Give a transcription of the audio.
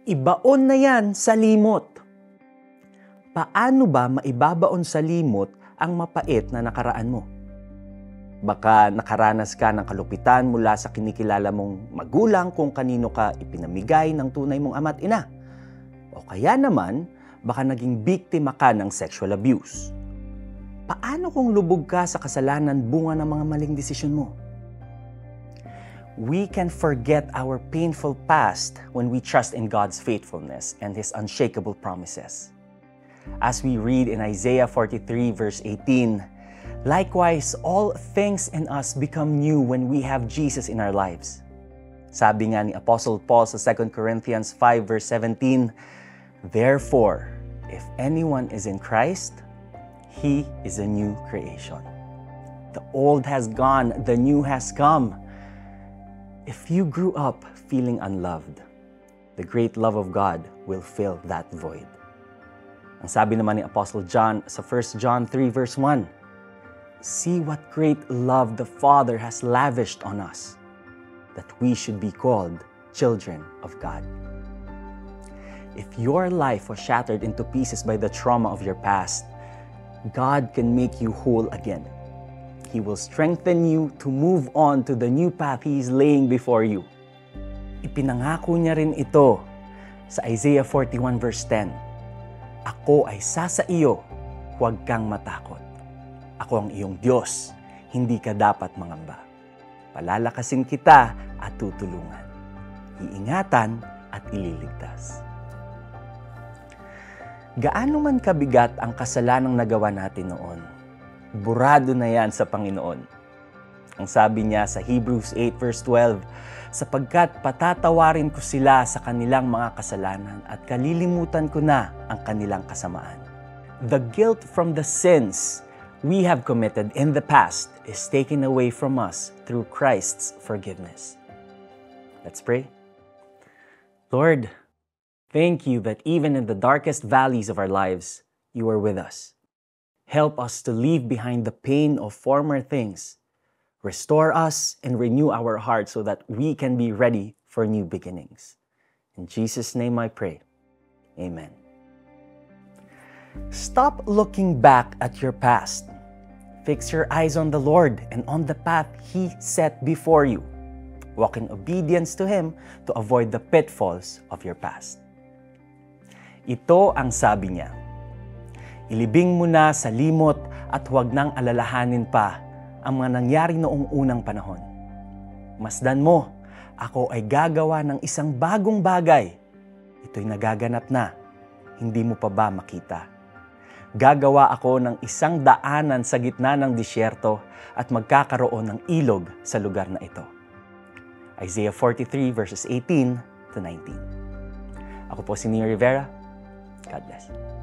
Ibaon na yan sa limot. Paano ba maibabaon sa limot ang mapait na nakaraan mo? Baka nakaranas ka ng kalupitan mula sa kinikilala mong magulang kung kanino ka ipinamigay ng tunay mong ama't ina. O kaya naman, baka naging biktima ka ng sexual abuse. Paano kung lubog ka sa kasalanan bunga ng mga maling desisyon mo? We can forget our painful past when we trust in God's faithfulness and His unshakable promises. As we read in Isaiah 43 verse 18, likewise, all things in us become new when we have Jesus in our lives. Sabi nga ni Apostle Paul sa 2 Corinthians 5 verse 17, therefore, if anyone is in Christ, he is a new creation. The old has gone, the new has come. If you grew up feeling unloved, the great love of God will fill that void. Ang sabi naman ni Apostle John sa 1 John 3 verse 1, see what great love the Father has lavished on us, that we should be called children of God. If your life was shattered into pieces by the trauma of your past, God can make you whole again. He will strengthen you to move on to the new path He is laying before you. Ipinangako niya rin ito sa Isaiah 41 verse 10. Ako ay sasa iyo, huwag kang matakot. Ako ang iyong Diyos, hindi ka dapat mangamba. Palalakasin kita at tutulungan. Iingatan at ililigtas. Gaano man kabigat ang kasalanang nagawa natin noon, burado na yan sa Panginoon. Ang sabi niya sa Hebrews 8 verse 12, sapagkat patatawarin ko sila sa kanilang mga kasalanan at kalilimutan ko na ang kanilang kasamaan. The guilt from the sins we have committed in the past is taken away from us through Christ's forgiveness. Let's pray. Lord, thank you that even in the darkest valleys of our lives, you are with us. Help us to leave behind the pain of former things. Restore us and renew our hearts so that we can be ready for new beginnings. In Jesus' name I pray. Amen. Stop looking back at your past. Fix your eyes on the Lord and on the path He set before you. Walk in obedience to Him to avoid the pitfalls of your past. Ito ang sabi niya, ilibing mo na sa limot at huwag nang alalahanin pa ang mga nangyari noong unang panahon. Masdan mo, ako ay gagawa ng isang bagong bagay. Ito'y nagaganap na, hindi mo pa ba makita? Gagawa ako ng isang daanan sa gitna ng disyerto at magkakaroon ng ilog sa lugar na ito. Isaiah 43 verses 18 to 19. Ako po si Neo Rivera. God bless.